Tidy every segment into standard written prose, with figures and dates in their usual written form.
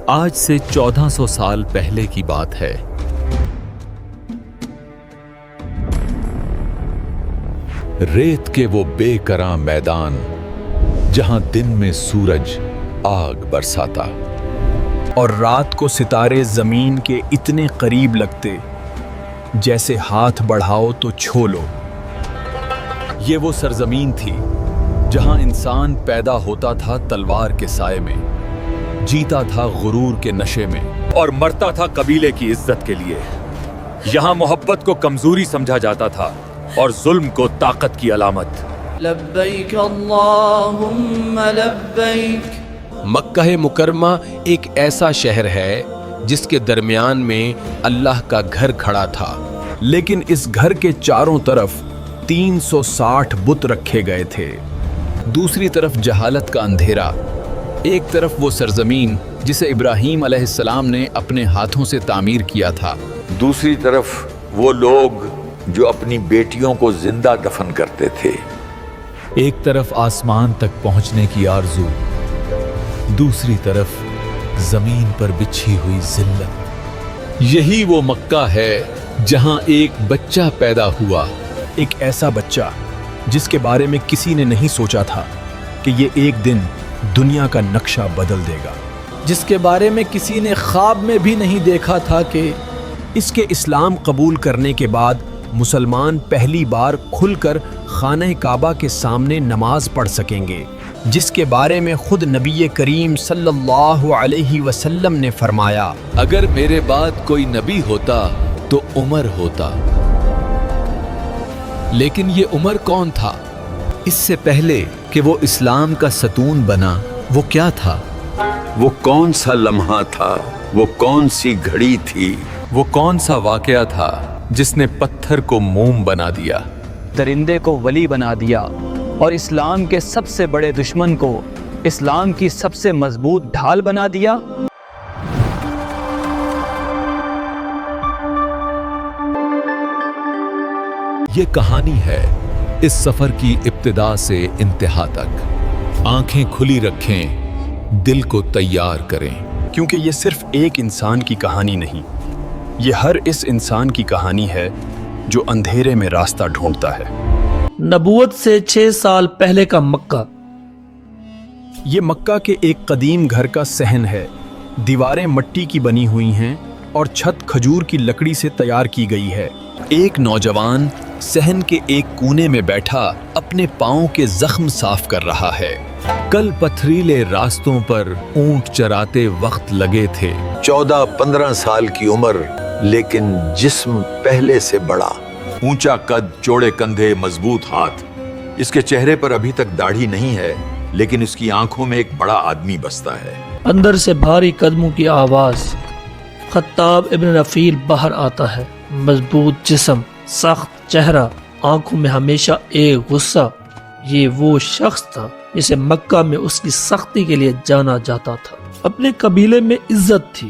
آج سے 1400 سال پہلے کی بات ہے۔ ریت کے وہ بے کراں میدان جہاں دن میں سورج آگ برساتا اور رات کو ستارے زمین کے اتنے قریب لگتے جیسے ہاتھ بڑھاؤ تو چھو لو۔ یہ وہ سرزمین تھی جہاں انسان پیدا ہوتا تھا تلوار کے سائے میں، جیتا تھا غرور کے نشے میں اور مرتا تھا قبیلے کی عزت کے لیے۔ یہاں محبت کو کمزوری سمجھا جاتا تھا اور ظلم کو طاقت کی علامت۔ لبیک اللہم لبیک۔ مکہ مکرمہ ایک ایسا شہر ہے جس کے درمیان میں اللہ کا گھر کھڑا تھا، لیکن اس گھر کے چاروں طرف 360 بت رکھے گئے تھے۔ دوسری طرف جہالت کا اندھیرا، ایک طرف وہ سرزمین جسے ابراہیم علیہ السلام نے اپنے ہاتھوں سے تعمیر کیا تھا، دوسری طرف وہ لوگ جو اپنی بیٹیوں کو زندہ دفن کرتے تھے۔ ایک طرف آسمان تک پہنچنے کی آرزو، دوسری طرف زمین پر بچھی ہوئی ذلت۔ یہی وہ مکہ ہے جہاں ایک بچہ پیدا ہوا، ایک ایسا بچہ جس کے بارے میں کسی نے نہیں سوچا تھا کہ یہ ایک دن دنیا کا نقشہ بدل دے گا، جس کے بارے میں کسی نے خواب میں بھی نہیں دیکھا تھا کہ اس کے اسلام قبول کرنے کے بعد مسلمان پہلی بار کھل کر خانہ کعبہ کے سامنے نماز پڑھ سکیں گے، جس کے بارے میں خود نبی کریم صلی اللہ علیہ وسلم نے فرمایا، اگر میرے بعد کوئی نبی ہوتا تو عمر ہوتا۔ لیکن یہ عمر کون تھا؟ اس سے پہلے کہ وہ اسلام کا ستون بنا، وہ کیا تھا؟ وہ کون سا لمحہ تھا؟ وہ کون سی گھڑی تھی؟ وہ کون سا واقعہ تھا جس نے پتھر کو موم بنا دیا، درندے کو ولی بنا دیا اور اسلام کے سب سے بڑے دشمن کو اسلام کی سب سے مضبوط ڈھال بنا دیا؟ یہ کہانی ہے اس سفر کی ابتدا سے انتہا تک۔ آنکھیں کھلی رکھیں، دل کو تیار کریں، کیونکہ یہ صرف ایک انسان کی کہانی نہیں، یہ ہر اس انسان کی کہانی ہے جو اندھیرے میں راستہ ڈھونڈتا ہے۔ نبوت سے 6 سال پہلے کا مکہ۔ یہ مکہ کے ایک قدیم گھر کا صحن ہے۔ دیواریں مٹی کی بنی ہوئی ہیں اور چھت کھجور کی لکڑی سے تیار کی گئی ہے۔ ایک نوجوان صحن کے ایک کونے میں بیٹھا اپنے پاؤں کے زخم صاف کر رہا ہے۔ کل پتھریلے راستوں پر اونٹ چراتے وقت لگے تھے۔ 14-15 سال کی عمر، لیکن جسم پہلے سے بڑا، اونچا قد، چوڑے کندھے، مضبوط ہاتھ۔ اس کے چہرے پر ابھی تک داڑھی نہیں ہے، لیکن اس کی آنکھوں میں ایک بڑا آدمی بستا ہے۔ اندر سے بھاری قدموں کی آواز۔ خطاب ابن رفیل باہر آتا ہے، مضبوط جسم، سخت چہرہ، آنکھوں میں ہمیشہ ایک غصہ۔ یہ وہ شخص تھا جسے مکہ میں اس کی سختی کے لیے جانا جاتا تھا۔ اپنے قبیلے میں عزت تھی،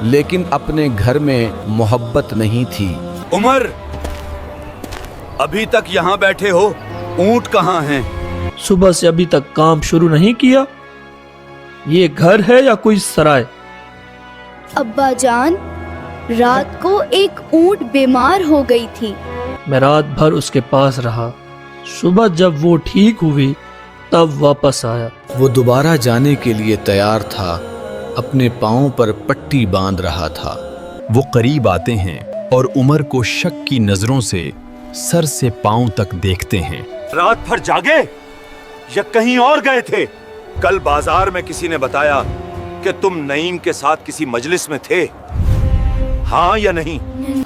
لیکن اپنے گھر میں محبت نہیں تھی۔ عمر، ابھی تک یہاں بیٹھے ہو؟ اونٹ کہاں ہیں؟ صبح سے ابھی تک کام شروع نہیں کیا؟ یہ گھر ہے یا کوئی سرائے؟ ابا جان، رات کو ایک اونٹ بیمار ہو گئی تھی۔ میں رات بھر اس کے پاس رہا، صبح جب وہ ٹھیک ہوئی تب واپس آیا۔ وہ دوبارہ جانے کے لیے تیار تھا، اپنے پاؤں پر پٹی باندھ رہا تھا۔ وہ قریب آتے ہیں اور عمر کو شک کی نظروں سے سر سے پاؤں تک دیکھتے ہیں۔ رات بھر جاگے یا کہیں اور گئے تھے؟ کل بازار میں کسی نے بتایا کہ تم نعیم کے ساتھ کسی مجلس میں تھے، ہاں یا نہیں؟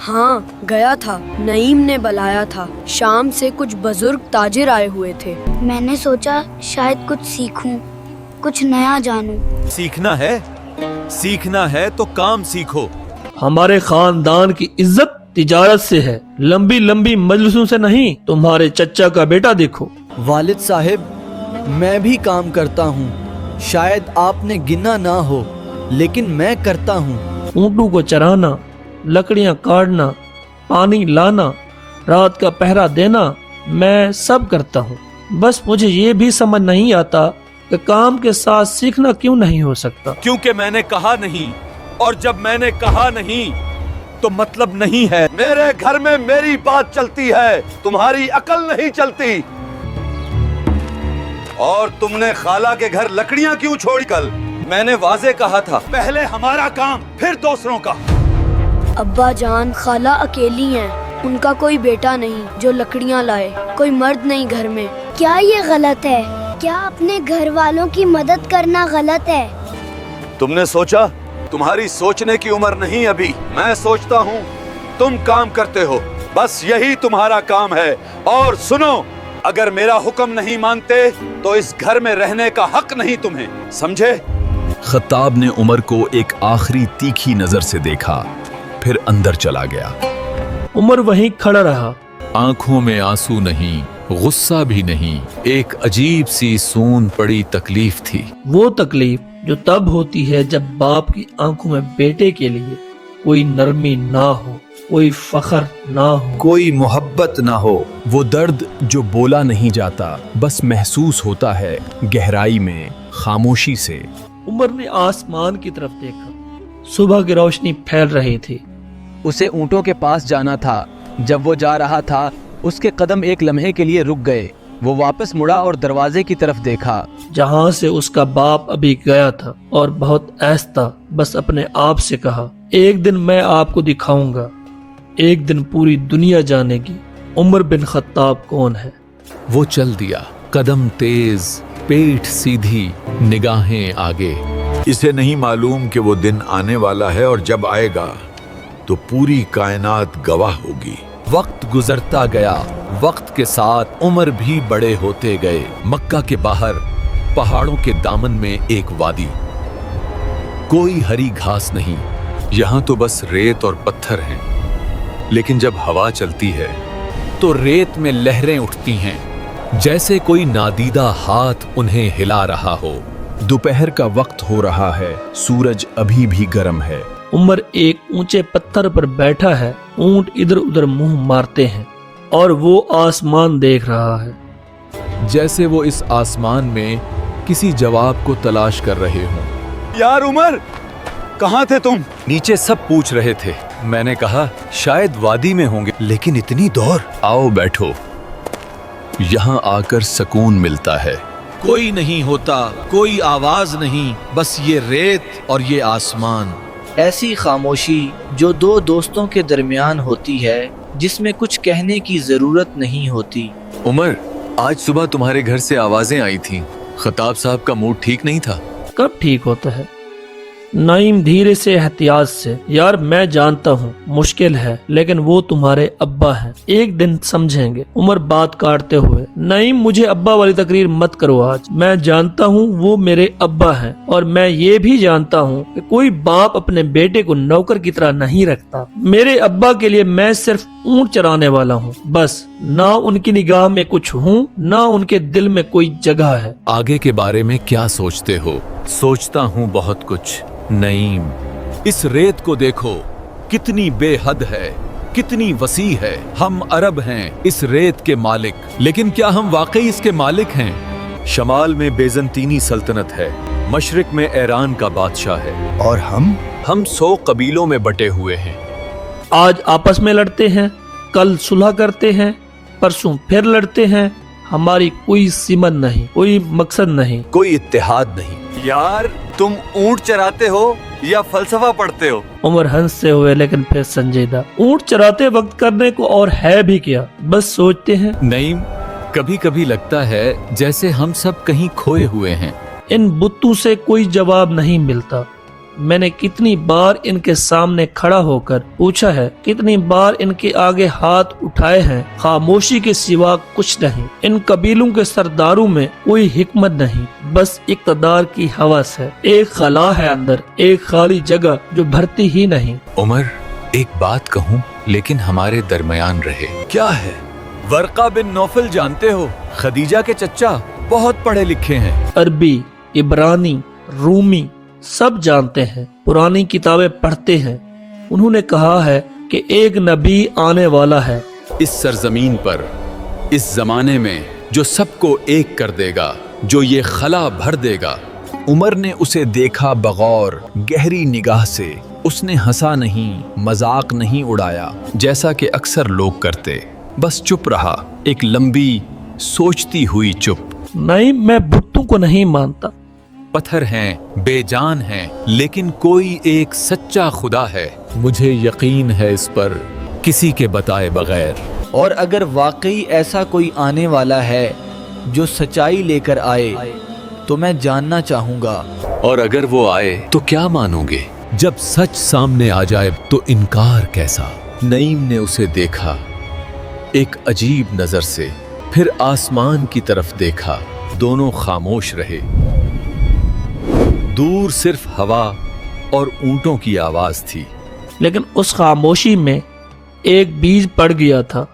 ہاں، گیا تھا، نعیم نے بلایا تھا۔ شام سے کچھ بزرگ تاجر آئے ہوئے تھے۔ میں نے سوچا شاید کچھ سیکھوں، کچھ نیا جانوں۔ سیکھنا ہے تو کام سیکھو۔ ہمارے خاندان کی عزت تجارت سے ہے، لمبی لمبی مجلسوں سے نہیں۔ تمہارے چچا کا بیٹا دیکھو۔ والد صاحب، میں بھی کام کرتا ہوں، شاید آپ نے گنا نہ ہو، لیکن میں کرتا ہوں۔ اونٹوں کو چرانا، لکڑیاں کاٹنا، پانی لانا، رات کا پہرا دینا، میں سب کرتا ہوں۔ بس مجھے یہ بھی سمجھ نہیں آتا کہ کام کے ساتھ سیکھنا کیوں نہیں ہو سکتا؟ क्योंकि मैंने कहा नहीं, और जब मैंने कहा नहीं तो मतलब नहीं है। मेरे घर में मेरी बात चलती है, तुम्हारी अकल नहीं चलती। और तुमने खाला के घर लकड़ियां क्यों छोड़ी? कल मैंने वाजे कहा था, पहले हमारा काम फिर दूसरों का। अब्बा जान, खाला अकेली हैं, उनका कोई बेटा नहीं जो लकड़ियां लाए, कोई मर्द नहीं घर में। क्या ये गलत है? क्या अपने घर वालों की मदद करना गलत है? तुमने सोचा? तुम्हारी सोचने की उम्र नहीं अभी। मैं सोचता हूँ, तुम काम करते हो, बस यही तुम्हारा काम है। और सुनो, अगर मेरा हुक्म नहीं मानते तो इस घर में रहने का हक नहीं तुम्हें, समझे? खत्ताब ने उमर को एक आखिरी तीखी नजर से देखा, फिर अंदर चला गया। उमर वहीं खड़ा रहा। आंखों में आंसू नहीं, गुस्सा भी नहीं, एक अजीब सी सून पड़ी तकलीफ थी। वो तकलीफ जो तब होती है जब बाप की आंखों में बेटे के लिए कोई नरमी ना हो, कोई फख्र ना हो, कोई मोहब्बत ना हो। वो दर्द जो बोला नहीं जाता, बस महसूस होता है गहराई में, खामोशी से। उमर ने आसमान की तरफ देखा। सुबह की रोशनी फैल रही थी। उसे ऊँटों के पास जाना था। जब वो जा रहा था, उसके कदम एक लम्हे के लिए रुक गए। वो वापस मुड़ा और दरवाजे की तरफ देखा, जहाँ से उसका बाप अभी गया था, और बहुत ऐसा बस अपने आप से कहा, एक दिन मैं आपको दिखाऊंगा, एक दिन पूरी दुनिया जानेगी उमर बिन खत्ताब कौन है। वो चल दिया, कदम तेज, पेट सीधी, निगाहें आगे। इसे नहीं मालूम कि वो दिन आने वाला है और जब आएगा तो पूरी कायनात गवाह होगी। वक्त गुजरता गया, वक्त के साथ उमर भी बड़े होते गए। मक्का के बाहर पहाड़ों के दामन में एक वादी, कोई हरी घास नहीं, यहाँ तो बस रेत और पत्थर हैं। लेकिन जब हवा चलती है तो रेत में लहरें उठती हैं, जैसे कोई नादीदा हाथ उन्हें हिला रहा हो। दोपहर का वक्त हो रहा है, सूरज अभी भी गर्म है। उमर एक ऊंचे पत्थर पर बैठा है। ऊंट इधर उधर मुंह मारते हैं और वो आसमान देख रहा है, जैसे वो इस आसमान में किसी जवाब को तलाश कर रहे हों। यार उमर, कहाँ थे तुम? नीचे सब पूछ रहे थे। मैंने कहा शायद वादी में होंगे, लेकिन इतनी दौड़। आओ बैठो, यहाँ आकर सुकून मिलता है। कोई नहीं होता, कोई आवाज नहीं, बस ये रेत और ये आसमान। ऐसी खामोशी जो दो दोस्तों के दरमियान होती है, जिसमें कुछ कहने की जरूरत नहीं होती। उमर, आज सुबह तुम्हारे घर से आवाजें आई थीं। खत्ताब साहब का मूड ठीक नहीं था। कब ठीक होता है? नईम धीरे से एहतियात से, यार मैं जानता हूँ मुश्किल है, लेकिन वो तुम्हारे अब्बा हैं, एक दिन समझेंगे। उमर बात काटते हुए, नईम मुझे अब्बा वाली तकरीर मत करो आज। मैं जानता हूँ वो मेरे अब्बा हैं, और मैं ये भी जानता हूँ कि कोई बाप अपने बेटे को नौकर की तरह नहीं रखता। मेरे अब्बा के लिए मैं सिर्फ ऊँट चराने वाला हूँ, बस। ना उनकी निगाह में कुछ हूँ, ना उनके दिल में कोई जगह है। आगे के बारे में क्या सोचते हो? सोचता हूँ बहुत कुछ। नईम, इस रेत को देखो, कितनी बेहद है, कितनी वसी है। हम अरब हैं, इस रेत के मालिक, लेकिन क्या हम वाकई इसके मालिक हैं? शमाल में बेजंतीनी सल्तनत है, मशरिक में ईरान का बादशाह है, और हम 100 कबीलों में बटे हुए हैं। आज आपस में लड़ते हैं, कल सुलह करते हैं, परसों फिर लड़ते हैं। हमारी कोई सिमत नहीं, कोई मकसद नहीं, कोई इत्तेहाद नहीं। यार तुम ऊंट चराते हो या फलसफा पढ़ते हो? उमर हंसते हुए लेकिन फिर संजीदा, ऊंट चराते वक्त करने को और है भी क्या, बस सोचते हैं। नईम, कभी कभी लगता है जैसे हम सब कहीं खोए हुए हैं। इन बुतों से कोई जवाब नहीं मिलता। मैंने कितनी बार इनके सामने खड़ा होकर पूछा है, कितनी बार इनके आगे हाथ उठाए हैं, खामोशी के सिवा कुछ नहीं। इन कबीलों के सरदारों में कोई हिकमत नहीं, बस इक़्तिदार की हवस है। एक खला है अंदर, एक खाली जगह जो भरती ही नहीं। उमर, एक बात कहूँ लेकिन हमारे दरमियान रहे। क्या है? वर्का बिन नौफल जानते हो? खदीजा के चच्चा, बहुत पढ़े लिखे हैं। अरबी, इब्रानी, रूमी सब जानते हैं, पुरानी किताबें पढ़ते हैं। उन्होंने कहा है कि एक नबी आने वाला है इस सरजमीन पर, इस जमाने में, जो सबको एक कर देगा। जो ये खला भर देगा। उमर ने उसे देखा बगौर गहरी निगाह से। उसने हंसा नहीं, मजाक नहीं उड़ाया जैसा कि अक्सर लोग करते। बस चुप रहा, एक लंबी सोचती हुई चुप। नहीं, मैं बुतों को नहीं मानता। पत्थर हैं, बेजान हैं, लेकिन कोई एक सच्चा खुदा है। मुझे यकीन है इस पर, किसी के बताए बगैर। और अगर वाकई ऐसा कोई आने वाला है जो सच्चाई लेकर आए तो मैं जानना चाहूँगा। और अगर वो आए तो क्या मानोगे? जब सच सामने आ जाए तो इनकार कैसा? नईम ने उसे देखा एक अजीब नजर से, फिर आसमान की तरफ देखा। दोनों खामोश रहे। दूर सिर्फ हवा और ऊंटों की आवाज थी। लेकिन उस खामोशी में एक बीज पड़ गया था।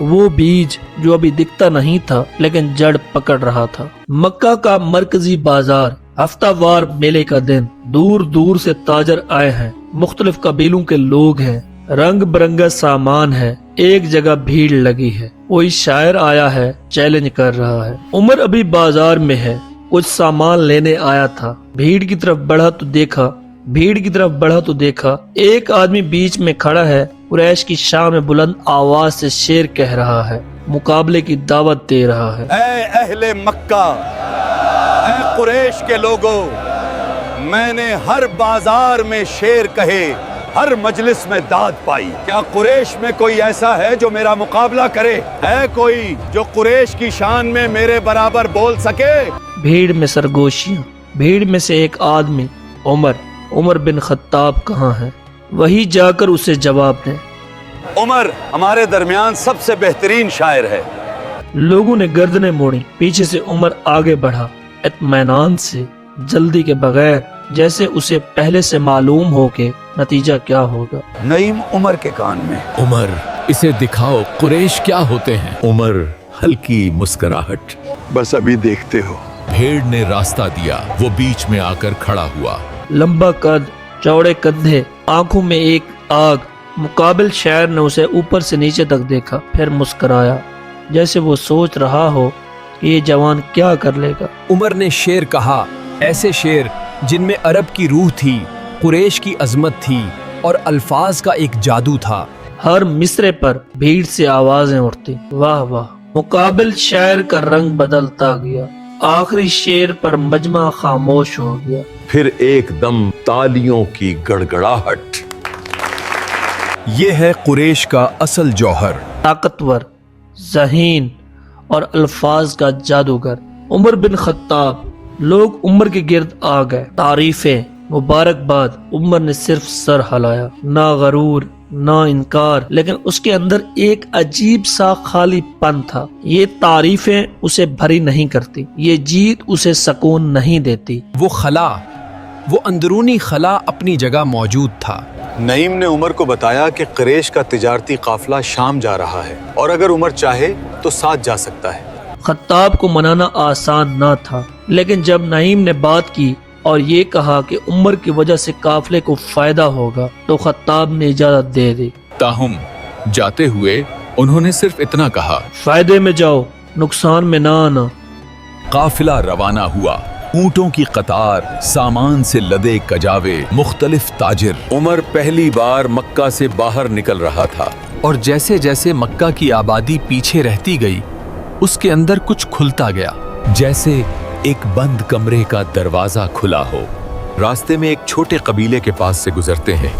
वो बीज जो अभी दिखता नहीं था लेकिन जड़ पकड़ रहा था। मक्का का मरकजी बाजार, हफ्तावार मेले का दिन। दूर दूर से ताजर आए हैं, मुख्तलिफ कबीलों के लोग हैं, रंग बिरंगा सामान है। एक जगह भीड़ लगी है। कोई शायर आया है, चैलेंज कर रहा है। उमर अभी बाजार में है, कुछ सामान लेने आया था। भीड़ की तरफ बढ़ा तो देखा एक आदमी बीच में खड़ा है। कुरैश की शान में बुलंद आवाज से शेर कह रहा है, मुकाबले की दावत दे रहा है। ऐ अहले मक्का, ऐ कुरैश के लोगों, मैंने हर बाजार में शेर कहे, हर मजलिस में दाद पाई। क्या कुरैश में कोई ऐसा है जो मेरा मुकाबला करे? है कोई जो कुरैश की शान में मेरे बराबर बोल सके? भीड़ में सरगोशियां। भीड़ में से एक आदमी, उमर बिन खत्ताब कहाँ है? वही जाकर उसे जवाब दे। उमर हमारे दरमियान सबसे बेहतरीन शायर है। लोगों ने गर्दनें मोड़ी। पीछे से उमर आगे बढ़ा, इत्मीनान से, जल्दी के बगैर, जैसे उसे पहले से मालूम हो के नतीजा क्या होगा। नईम उमर के कान में, उमर इसे दिखाओ, कुरैश क्या होते हैं? उमर हल्की मुस्कुराहट, बस अभी देखते हो। भेड़ ने रास्ता दिया। वो बीच में आकर खड़ा हुआ। लंबा कद, चौड़े कंधे, आंखों में एक आग। मुकाबिल शायर ने उसे ऊपर से नीचे तक देखा, फिर मुस्कुराया, जैसे वो सोच रहा हो कि ये जवान क्या कर लेगा। उमर ने शेर कहा, ऐसे शेर जिनमें अरब की रूह थी, कुरैश की अजमत थी और अल्फाज का एक जादू था। हर मिसरे पर भीड़ से आवाजें उठती। वाह वाह। मुकाबिल शायर का रंग बदलता गया। आखिरी शेर पर मजमा खामोश हो गया। फिर एकदम तालियों की गड़गड़ाहट। ये है कुरैश का असल जौहर, ताकतवर, ज़हीन और अल्फाज का जादूगर उमर बिन खत्ताब। लोग उमर के गिर्द आ गए। तारीफें, मुबारकबाद। उमर ने सिर्फ सर हिलाया, ना गरूर ना इनकार, लेकिन उसके अंदर एक अजीब सा खालीपन था। ये तारीफें उसे भरी नहीं करती, ये जीत उसे सुकून नहीं देती। वो अंदरूनी खला अपनी जगह मौजूद था। नईम ने उमर को बताया कि कुरैश का तिजारती काफिला शाम जा रहा है और अगर उमर चाहे तो साथ जा सकता है। खत्ताब को मनाना आसान ना था, लेकिन जब नईम ने बात की और ये कहा कि उमर की वजह से काफिले को फायदा होगा, तो खत्ताब ने इजाजत दे दी। ताहुम जाते हुए उन्होंने सिर्फ इतना कहा, फायदे में जाओ, नुकसान में ना आना। काफिला रवाना हुआ। ऊंटों की कतार, सामान से लदे कजावे, मुख्तलिफ ताजिर। उमर पहली बार मक्का से बाहर निकल रहा था और जैसे जैसे मक्का की आबादी पीछे रहती गई, उसके अंदर कुछ खुलता गया, जैसे एक बंद कमरे का दरवाजा खुला हो। रास्ते में एक छोटे कबीले के पास से गुजरते हैं।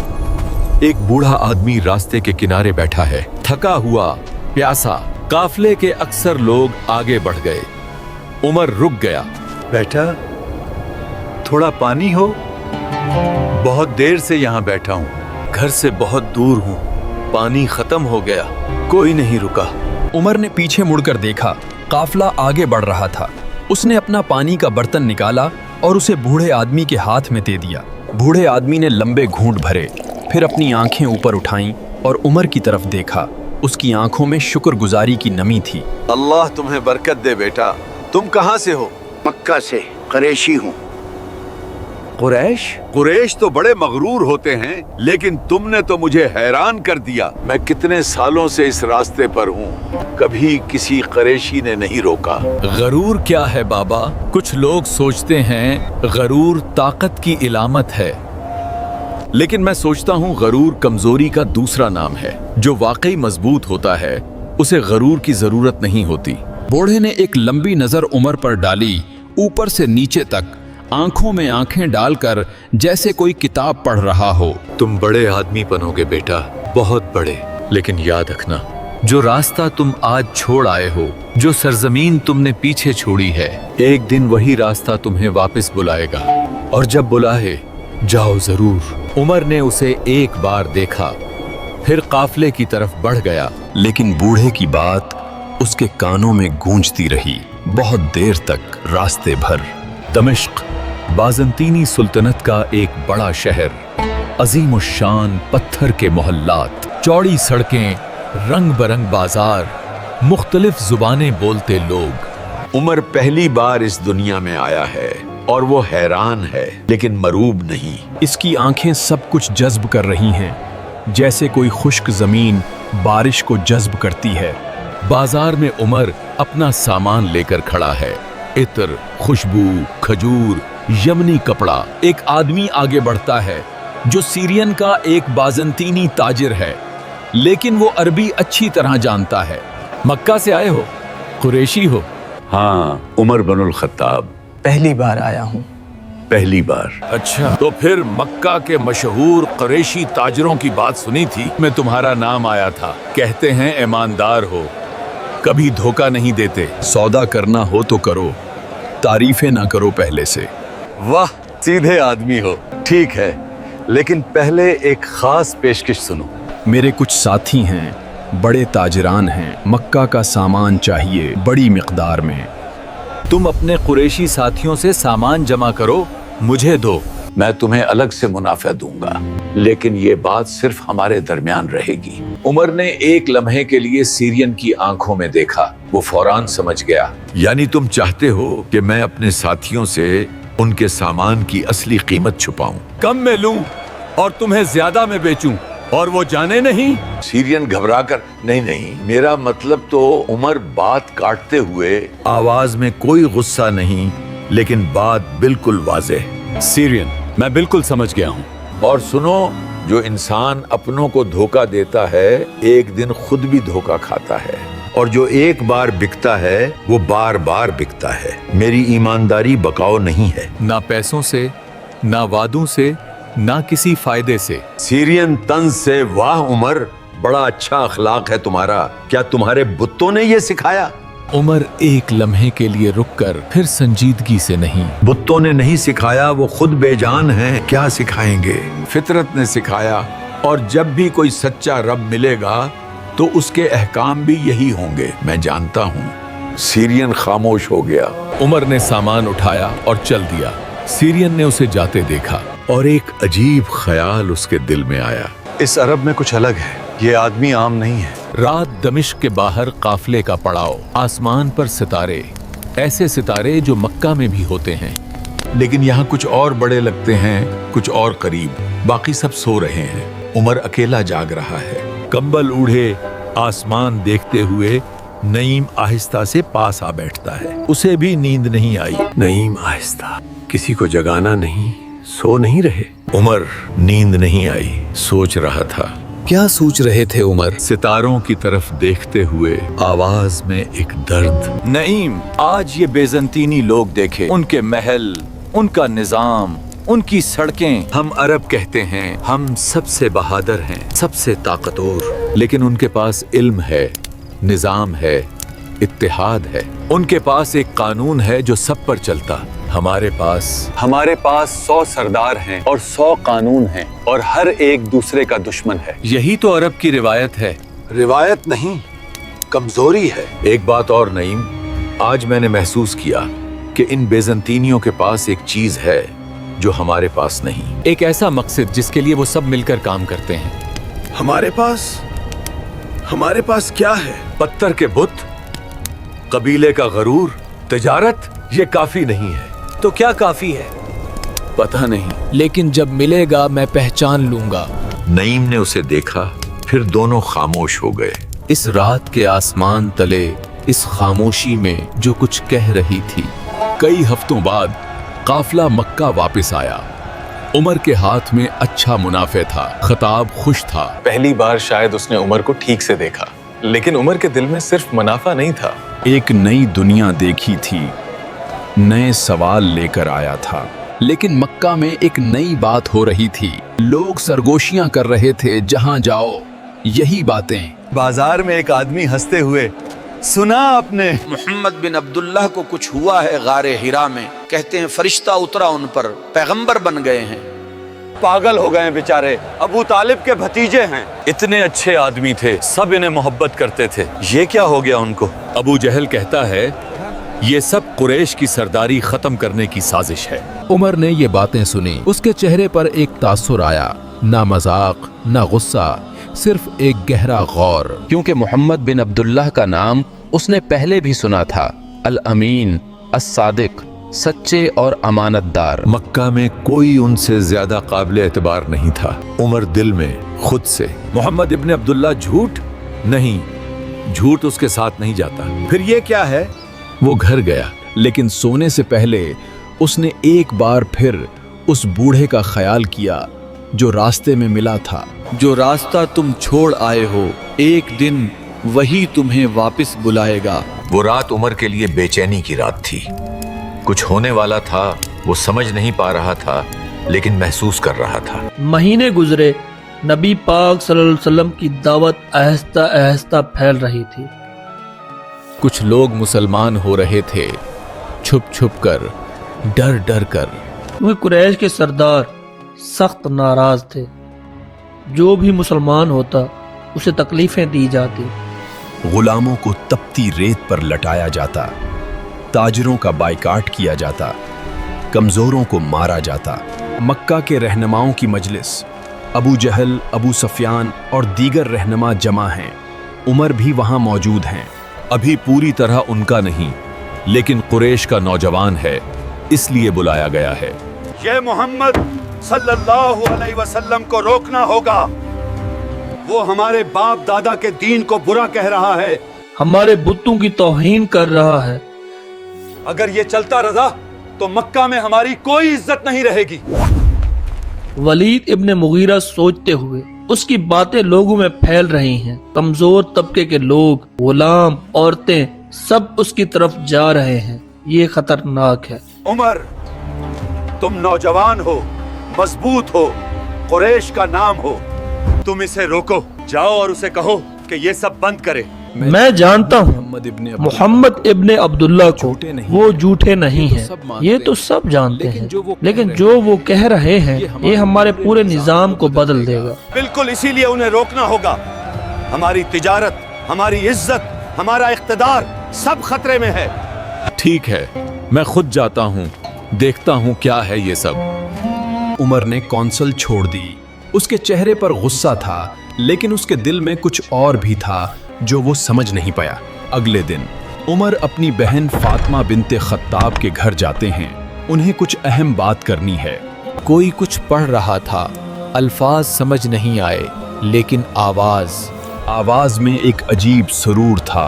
एक बूढ़ा आदमी रास्ते के किनारे बैठा है, थका हुआ, प्यासा। काफिले के अक्सर लोग आगे बढ़ गए। उमर रुक गया। बेटा, थोड़ा पानी हो? बहुत देर से यहाँ बैठा हूँ, घर से बहुत दूर हूँ, पानी खत्म हो गया। कोई नहीं रुका। उमर ने पीछे मुड़कर देखा, काफिला आगे बढ़ रहा था। उसने अपना पानी का बर्तन निकाला और उसे बूढ़े आदमी के हाथ में दे दिया। बूढ़े आदमी ने लंबे घूंट भरे, फिर अपनी आंखें ऊपर उठाईं और उमर की तरफ देखा। उसकी आंखों में शुक्रगुजारी की नमी थी। अल्लाह तुम्हें बरकत दे बेटा। तुम कहाँ से हो? मक्का से, कुरैशी हूँ। कुरैश? कुरैश तो बड़े मगरूर होते हैं, लेकिन तुमने तो मुझे हैरान कर दिया। मैं कितने सालों से इस रास्ते पर हूँ, कभी किसी कुरैशी ने नहीं रोका। गरूर क्या है बाबा? कुछ लोग सोचते हैं गरूर ताकत की इलामत है, लेकिन मैं सोचता हूँ गरूर कमजोरी का दूसरा नाम है। जो वाकई मजबूत होता है उसे गरूर की जरूरत नहीं होती। बूढ़े ने एक लंबी नजर उमर पर डाली, ऊपर से नीचे तक, आंखों में आंखें डालकर, जैसे कोई किताब पढ़ रहा हो। तुम बड़े आदमी बनोगे बेटा, बहुत बड़े। लेकिन याद रखना, जो रास्ता तुम आज छोड़ आए हो, जो सरजमीन तुमने पीछे छोड़ी है, एक दिन वही रास्ता तुम्हें वापस बुलाएगा। और जब बुलाए, जाओ जरूर। उमर ने उसे एक बार देखा, फिर काफले की तरफ बढ़ गया, लेकिन बूढ़े की बात उसके कानों में गूंजती रही बहुत देर तक, रास्ते भर। दमिश्क बाज़ंतीनी सुल्तनत का एक बड़ा शहर, अजीम शान पत्थर के मोहल्लात, चौड़ी सड़कें, रंग बरंग बाजार, मुख्तलिफ जुबानें बोलते लोग। उमर पहली बार इस दुनिया में आया है और वो हैरान है, लेकिन मरूब नहीं। इसकी आंखें सब कुछ जज्ब कर रही हैं, जैसे कोई खुश्क जमीन बारिश को जज्ब करती है। बाजार में उमर अपना सामान लेकर खड़ा है, इत्र, खुशबू, खजूर, यमनी कपड़ा। एक आदमी आगे बढ़ता है जो सीरियन का एक बाज़ंतीनी ताजिर है, लेकिन वो अरबी अच्छी तरह जानता है। मक्का से आए हो? कुरैशी हो? हाँ, उमर बिनुल खत्ताब। पहली बार आया हूँ। पहली बार? अच्छा, तो फिर मक्का के मशहूर कुरैशी ताजरों की बात सुनी थी। मैं तुम्हारा नाम आया था। कहते हैं ईमानदार हो, कभी धोखा नहीं देते। सौदा करना हो तो करो, तारीफें ना करो पहले से। वाह, सीधे आदमी हो। ठीक है, लेकिन पहले एक खास पेशकश सुनो। मेरे कुछ साथी हैं, बड़े ताजरान हैं, मक्का का सामान चाहिए बड़ी मिकदार में। तुम अपने कुरैशी साथियों से सामान जमा करो, मुझे दो। मैं तुम्हें अलग से मुनाफा दूंगा, लेकिन ये बात सिर्फ हमारे दरमियान रहेगी। उमर ने एक लम्हे के लिए सीरियन की आंखों में देखा। वो फौरान समझ गया। यानी तुम चाहते हो कि मैं अपने साथियों से उनके सामान की असली कीमत छुपाऊं, कम में लूं और तुम्हें ज्यादा में बेचूं, और वो जाने नहीं? सीरियन घबराकर, नहीं, मेरा मतलब तो। उमर बात काटते हुए, आवाज में कोई गुस्सा नहीं, लेकिन बात बिल्कुल वाज़ेह। सीरियन, मैं बिल्कुल समझ गया हूँ। और सुनो, जो इंसान अपनों को धोखा देता है, एक दिन खुद भी धोखा खाता है, और जो एक बार बिकता है वो बार बार बिकता है। मेरी ईमानदारी बकाओ नहीं है, ना पैसों से, ना वादों से, ना किसी फायदे से। सीरियन तंज से, वाह उमर, बड़ा अच्छा अखलाक है तुम्हारा। क्या तुम्हारे बुत्तों ने ये सिखाया? उमर एक लम्हे के लिए रुककर फिर संजीदगी से, नहीं, बुत्तों ने नहीं सिखाया, वो खुद बेजान हैं, क्या सिखाएंगे? फितरत ने सिखाया, और जब भी कोई सच्चा रब मिलेगा तो उसके अहकाम भी यही होंगे, मैं जानता हूँ। सीरियन खामोश हो गया। उमर ने सामान उठाया और चल दिया। सीरियन ने उसे जाते देखा, और एक अजीब ख्याल उसके दिल में आया। इस अरब में कुछ अलग है, ये आदमी आम नहीं है। रात दमिश्क के बाहर काफले का पड़ाव, आसमान पर सितारे, ऐसे सितारे जो मक्का में भी होते हैं, लेकिन यहाँ कुछ और बड़े लगते हैं, कुछ और करीब, बाकी सब सो रहे हैं। उमर अकेला जाग रहा है। कंबल ओढ़े, आसमान देखते हुए नईम आहिस्ता से पास आ बैठता है। उसे भी नींद नहीं आई। नईम आहिस्ता, किसी को जगाना नहीं, सो नहीं रहे? उमर नींद नहीं आई, सोच रहा था। क्या सोच रहे थे उमर? सितारों की तरफ देखते हुए आवाज में एक दर्द। नईम, आज ये बेज़ंतीनी लोग देखे, उनके महल, उनका निजाम, उनकी सड़कें। हम अरब कहते हैं हम सबसे बहादुर हैं, सबसे ताकतवर, लेकिन उनके पास इल्म है, निजाम है, इत्तेहाद है। उनके पास एक कानून है जो सब पर चलता। हमारे पास 100 सरदार हैं और 100 कानून हैं, और हर एक दूसरे का दुश्मन है। यही तो अरब की रिवायत है। रिवायत नहीं, कमजोरी है। एक बात और नईम, आज मैंने महसूस किया कि इन बेज़ंतीनियों के पास एक चीज है जो हमारे पास नहीं। एक ऐसा मकसद जिसके लिए वो सब मिलकर काम करते हैं। हमारे पास क्या है? पत्थर के बुत, कबीले का गरूर, तिजारत, ये काफी नहीं है। तो क्या काफी है? पता नहीं। लेकिन जब मिलेगा मैं पहचान लूंगा। नईम ने उसे देखा, फिर दोनों खामोश हो गए। इस रात के आसमान तले, इस खामोशी में जो कुछ कह रही थी। कई हफ्तों बाद काफिला मक्का वापस आया। उमर के हाथ में अच्छा मुनाफे था। खताब खुश था। पहली बार शायद उसने उमर को ठीक से देखा, लेकिन उमर के दिल में सिर्फ मुनाफा नहीं था। एक नई दुनिया देखी थी, नए सवाल लेकर आया था। लेकिन मक्का में एक नई बात हो रही थी। लोग सरगोशियां कर रहे थे, जहां जाओ यही बातें। बाजार में एक आदमी हंसते हुए, सुना आपने मोहम्मद बिन अब्दुल्लाह को कुछ हुआ है गारे हिरा में, कहते हैं फरिश्ता उतरा उन पर, पैगंबर बन गए हैं। पागल हो गए बेचारे, अबू तालिब के भतीजे हैं। इतने अच्छे आदमी थे, सब इन्हें मोहब्बत करते थे, ये क्या हो गया उनको? अबू जहल कहता है ये सब कुरैश की सरदारी खत्म करने की साजिश है। उमर ने ये बातें सुनी। उसके चेहरे पर एक तासुर आया, ना मजाक ना गुस्सा, सिर्फ एक गहरा गौर, क्योंकि मोहम्मद बिन अब्दुल्लाह का नाम उसने पहले भी सुना था। अल अमीन, अस-सादिक, सच्चे और अमानतदार। मक्का में कोई उनसे ज्यादा काबिल एतबार नहीं था। उमर दिल में खुद से, मोहम्मद इब्ने अब्दुल्ला झूठ नहीं, झूठ उसके साथ नहीं जाता। फिर ये क्या है? वो घर गया, लेकिन सोने से पहले उसने एक बार फिर उस बूढ़े का ख्याल किया जो रास्ते में मिला था। जो रास्ता तुम छोड़ आए हो, एक दिन वही तुम्हें वापस बुलाएगा। वो रात उमर के लिए बेचैनी की रात थी। कुछ होने वाला था, वो समझ नहीं पा रहा था, लेकिन महसूस कर रहा था। महीने गुजरे, नबी पाक सल्लल्लाहु अलैहि वसल्लम की दावत आहिस्ता आहिस्ता फैल रही थी। कुछ लोग मुसलमान हो रहे थे, छुप छुप कर, डर डर कर। क्योंकि कुरैश के सरदार सख्त नाराज थे। जो भी मुसलमान होता उसे तकलीफें दी जाती। गुलामों को तपती रेत पर लटाया जाता, ताजरों का बाइकाट किया जाता, कमजोरों को मारा जाता। मक्का के रहनुमाओं की मजलिस, अबू जहल, अबू सफियान और दीगर रहनुमा जमा हैं। उमर भी वहां मौजूद हैं। अभी पूरी तरह उनका नहीं, लेकिन कुरैश का नौजवान है, इसलिए बुलाया गया है। ये मोहम्मद सल्लल्लाहु अलैहि वसल्लम को रोकना होगा। वो हमारे बाप दादा के दीन को बुरा कह रहा है, हमारे बुतों की तौहीन कर रहा है। अगर ये चलता रहा तो मक्का में हमारी कोई इज्जत नहीं रहेगी। वलीद इब्ने मुगीरा सोचते हुए, उसकी बातें लोगों में फैल रही हैं। कमजोर तबके के लोग, गुलाम, औरतें सब उसकी तरफ जा रहे हैं। ये खतरनाक है। उमर, तुम नौजवान हो, मजबूत हो, कुरैश का नाम हो, तुम इसे रोको। जाओ और उसे कहो कि ये सब बंद करे। मैं जानता हूँ मोहम्मद इब्ने अब्दुल्ला को, वो झूठे नहीं हैं, ये तो सब जानते हैं, लेकिन जो वो कह रहे हैं ये हमारे पूरे निजाम को बदल देगा। बिल्कुल, इसीलिए उन्हें रोकना होगा। हमारी तिजारत, हमारी इज्जत, हमारा इख्तिदार सब खतरे में है। ठीक है, मैं खुद जाता हूँ, देखता हूँ क्या है ये सब। उमर ने कौंसल छोड़ दी। उसके चेहरे पर गुस्सा था, लेकिन उसके दिल में कुछ और भी था जो वो समझ नहीं पाया। अगले दिन उमर अपनी बहन फातिमा बिनते खत्ताब के घर जाते हैं। उन्हें कुछ अहम बात करनी है। कोई कुछ पढ़ रहा था, अल्फाज समझ नहीं आए, लेकिन आवाज में एक अजीब सुरूर था,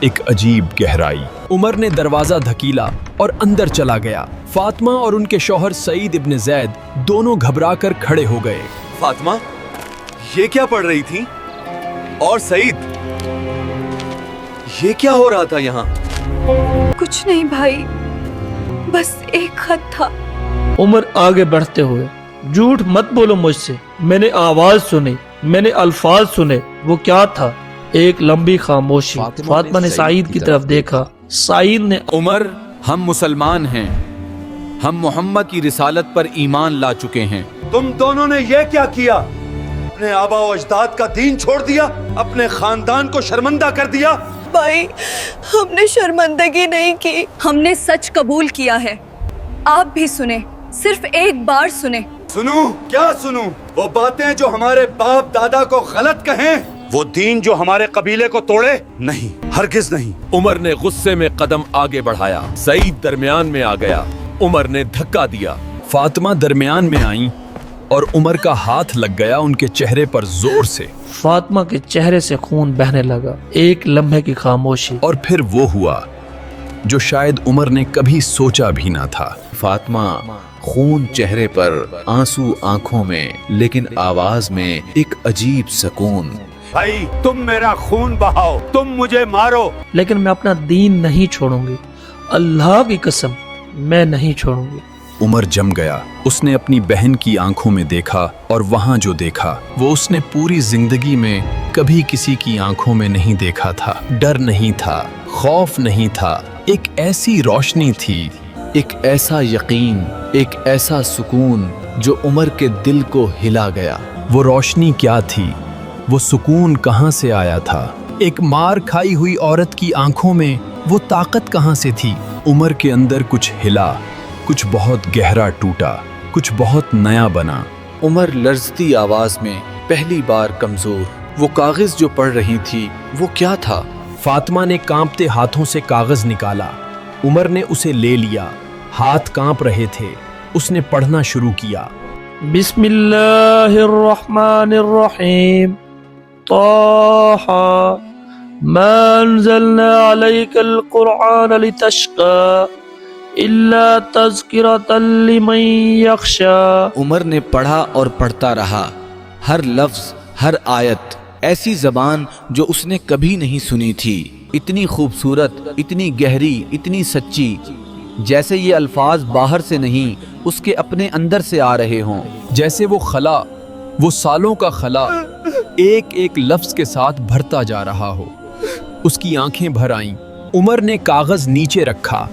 एक अजीब गहराई। उमर ने दरवाजा धकीला और अंदर चला गया। फातिमा और उनके शौहर सईद इब्न जैद दोनों घबरा कर खड़े हो गए। फातिमा, ये क्या पढ़ रही थी? और सईद, ये क्या हो रहा था यहाँ? कुछ नहीं भाई, बस एक खत था। उमर आगे बढ़ते हुए, झूठ मत बोलो मुझसे, मैंने आवाज सुनी, मैंने अल्फाज सुने। वो क्या था? एक लंबी खामोशी। फातिमा ने सईद की तरफ देखा। सईद ने, उमर, हम मुसलमान हैं, हम मोहम्मद की रिसालत पर ईमान ला चुके हैं। तुम दोनों ने ये क्या किया? अपने आबा और अजदाद का दीन छोड़ दिया, अपने खानदान को शर्मिंदा कर दिया। भाई, हमने शर्मिंदगी नहीं की, हमने सच कबूल किया है। आप भी सुने, सिर्फ एक बार सुने। सुनूं? क्या सुनूं? वो बातें जो हमारे बाप दादा को गलत कहें, वो दीन जो हमारे कबीले को तोड़े? नहीं, हरगिज नहीं। उमर ने गुस्से में कदम आगे बढ़ाया। सईद दरमियान में आ गया। उमर ने धक्का दिया। फातिमा दरमियान में आईं और उमर का हाथ लग गया उनके चेहरे पर जोर से। फातिमा के चेहरे से खून बहने लगा। एक लम्हे की खामोशी, और फिर वो हुआ जो शायद उमर ने कभी सोचा भी ना था। फातिमा, खून चेहरे पर, आंसू आंखों में, लेकिन आवाज में एक अजीब सुकून। भाई तुम मेरा खून बहाओ, तुम मुझे मारो, लेकिन मैं अपना दीन नहीं छोड़ूंगी। अल्लाह की कसम, मैं नहीं छोड़ूंगी। उमर जम गया। उसने अपनी बहन की आंखों में देखा, और वहां जो देखा वो उसने पूरी जिंदगी में कभी किसी की आंखों में नहीं देखा था। डर नहीं था, खौफ नहीं था, एक ऐसी रोशनी थी, एक ऐसा यकीन, एक ऐसा सुकून जो उमर के दिल को हिला गया। वो रोशनी क्या थी? वो सुकून कहाँ से आया था? एक मार खाई हुई औरत की आंखों में वो ताकत कहाँ से थी? उमर के अंदर कुछ हिला, कुछ बहुत गहरा टूटा, कुछ बहुत नया बना। उमर लर्जती आवाज में पहली बार कमजोर। वो कागज जो पढ़ रही थी वो क्या था? फातिमा ने कांपते हाथों से कागज निकाला। उमर ने उसे ले लिया। हाथ कांप रहे थे। उसने पढ़ना शुरू किया। बिस्मिल्लाहिर्रहमानिर्रहीम। ताहा मा अंज़लना अलैकल कुरआन लितश्का इल्ला तज़किरतल लिमन यख्शा। उमर ने पढ़ा और पढ़ता रहा, हर लफ्ज, हर आयत ऐसी जबान जो उसने कभी नहीं सुनी थी, इतनी खूबसूरत, इतनी गहरी, इतनी सच्ची, जैसे ये अल्फाज बाहर से नहीं उसके अपने अंदर से आ रहे हों। जैसे वो खला, वो सालों का खला एक एक लफ्ज के साथ भरता जा रहा हो। उसकी आंखें भर आईं। उमर ने कागज नीचे रखा।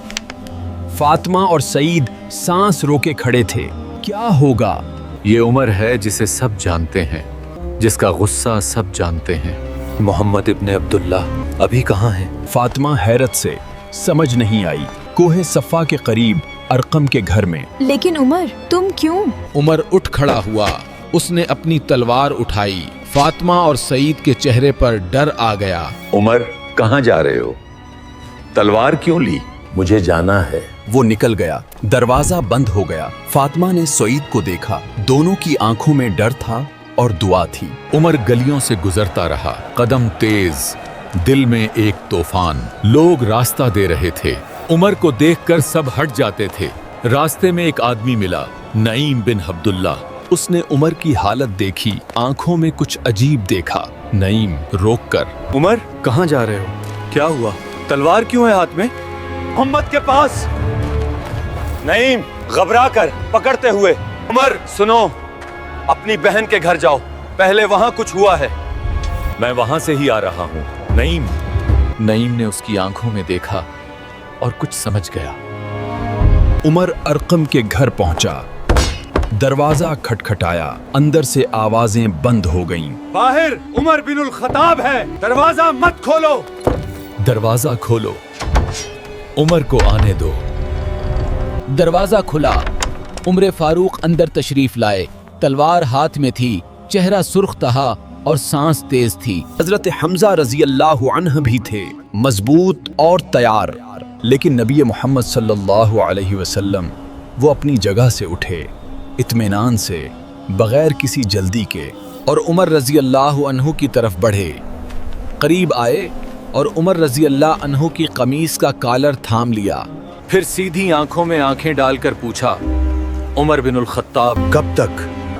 फातिमा और सईद सांस रोके खड़े थे। क्या होगा? ये उमर है जिसे सब जानते हैं, जिसका गुस्सा सब जानते हैं। मोहम्मद इब्ने अब्दुल्ला अभी कहाँ है? फातिमा हैरत से, समझ नहीं आई। कोहे सफ़ा के करीब अरकम के घर में। लेकिन उमर, तुम क्यों? उमर उठ खड़ा हुआ। उसने अपनी तलवार उठाई। फातिमा और सईद के चेहरे पर डर आ गया। उमर, कहाँ जा रहे हो? तलवार क्यों ली? मुझे जाना है। वो निकल गया। दरवाजा बंद हो गया। फातिमा ने सईद को देखा। दोनों की आंखों में डर था और दुआ थी। उमर गलियों से गुजरता रहा, कदम तेज, दिल में एक तूफान। लोग रास्ता दे रहे थे। उमर को देखकर सब हट जाते थे। रास्ते में एक आदमी मिला, नईम बिन अब्दुल्ला। उसने उमर की हालत देखी, आंखों में कुछ अजीब देखा। नईम रोककर, उमर कहाँ जा रहे हो? क्या हुआ? तलवार क्यों है हाथ में? मोहम्मद के पास। नईम घबरा कर पकड़ते हुए, उमर सुनो, अपनी बहन के घर जाओ, पहले वहां कुछ हुआ है। मैं वहां से ही आ रहा हूँ। नईम। नईम ने उसकी आंखों में देखा और कुछ समझ गया। उमर अरकम के घर पहुंचा। दरवाजा खटखटाया। अंदर से आवाजें बंद हो गईं। बाहर उमर बिनुल खताब है, दरवाजा मत खोलो। दरवाजा खोलो, उमर को आने दो। दरवाजा खुला। उमर फारूक अंदर तशरीफ लाए। तलवार हाथ में थी, चेहरा सुर्ख तहा और सांस तेज थी। हजरत हमजा रजी अल्लाह अन्हु भी थे, मजबूत और तैयार। लेकिन नबी मोहम्मद सल्लल्लाहु अलैहि वसल्लम वो अपनी जगह से उठे, इत्मीनान से, बगैर किसी जल्दी के, और उमर रजी अल्लाह अन्हु की तरफ बढ़े। करीब आए और उमर रजी अल्लाह अन्हु की कमीज का कॉलर थाम लिया। फिर सीधी आंखों में आंखें डालकर पूछा, उमर बिनुल खत्ताब कब तक?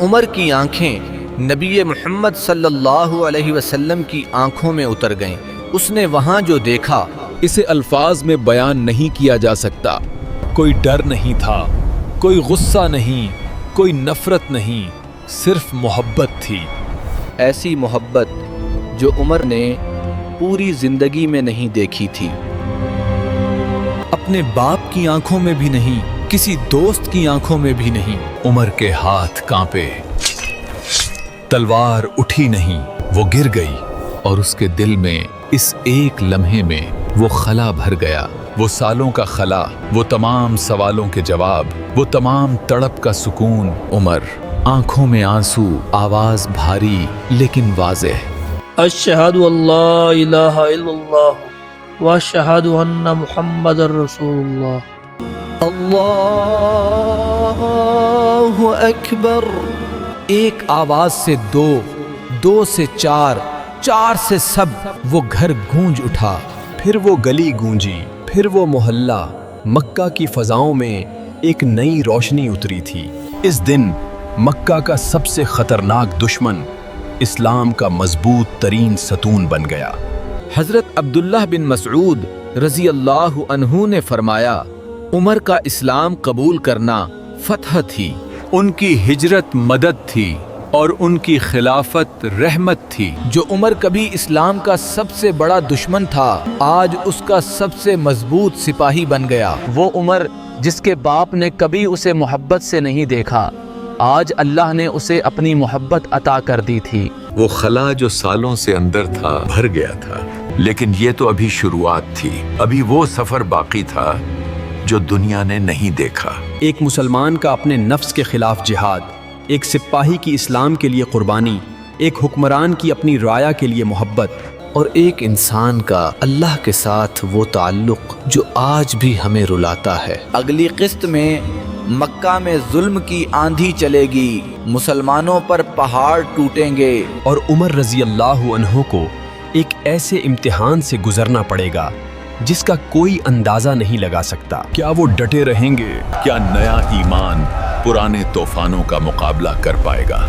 उमर की आंखें नबी मोहम्मद सल्लल्लाहु अलैहि वसल्लम की आंखों में उतर गईं। उसने वहां जो देखा इसे अल्फाज में बयान नहीं किया जा सकता। कोई डर नहीं था, कोई गुस्सा नहीं, कोई नफरत नहीं, सिर्फ मोहब्बत थी। ऐसी मोहब्बत जो उमर ने पूरी जिंदगी में नहीं देखी थी। अपने बाप की आंखों में भी नहीं, किसी दोस्त की आंखों में भी नहीं। उमर के हाथ कांपे, तलवार उठी नहीं, वो गिर गई। और उसके दिल में इस एक लम्हे में वो खला भर गया। वो सालों का खला, वो तमाम सवालों के जवाब, वो तमाम तड़प का सुकून। उमर, आंखों में आंसू, आवाज भारी लेकिन वाज़ेह। अशहदु अल्ला इलाहा इल्लल्लाह व अशहदु अन्ना मुहम्मदर रसूलुल्लाह। اللہ اکبر۔ ایک آواز سے دو، دو سے چار، چار سے سب، وہ گھر گونج اٹھا، پھر وہ گلی گونجی، پھر وہ محلہ۔ مکہ کی فضاؤں میں ایک نئی روشنی اتری تھی۔ اس دن مکہ کا سب سے خطرناک دشمن اسلام کا مضبوط ترین ستون بن گیا۔ حضرت عبداللہ بن مسعود رضی اللہ عنہ نے فرمایا، عمر کا اسلام قبول کرنا فتح تھی، ان کی ہجرت مدد تھی اور ان کی خلافت رحمت تھی۔ جو عمر کبھی اسلام کا سب سے بڑا دشمن تھا آج اس کا سب سے مضبوط سپاہی بن گیا۔ وہ عمر جس کے باپ نے کبھی اسے محبت سے نہیں دیکھا، آج اللہ نے اسے اپنی محبت عطا کر دی تھی۔ وہ خلا جو سالوں سے اندر تھا بھر گیا تھا، لیکن یہ تو ابھی شروعات تھی، ابھی وہ سفر باقی تھا جو دنیا نے نہیں دیکھا۔ ایک مسلمان کا اپنے نفس کے خلاف جہاد، ایک سپاہی کی اسلام کے لیے قربانی، ایک حکمران کی اپنی رایا کے لیے محبت، اور ایک انسان کا اللہ کے ساتھ وہ تعلق جو آج بھی ہمیں رلاتا ہے۔ اگلی قسط میں مکہ میں ظلم کی آندھی چلے گی، مسلمانوں پر پہاڑ ٹوٹیں گے، اور عمر رضی اللہ عنہ کو ایک ایسے امتحان سے گزرنا پڑے گا جس کا کوئی اندازہ نہیں لگا سکتا۔ کیا وہ ڈٹے رہیں گے؟ کیا نیا ایمان پرانے طوفانوں کا مقابلہ کر پائے گا؟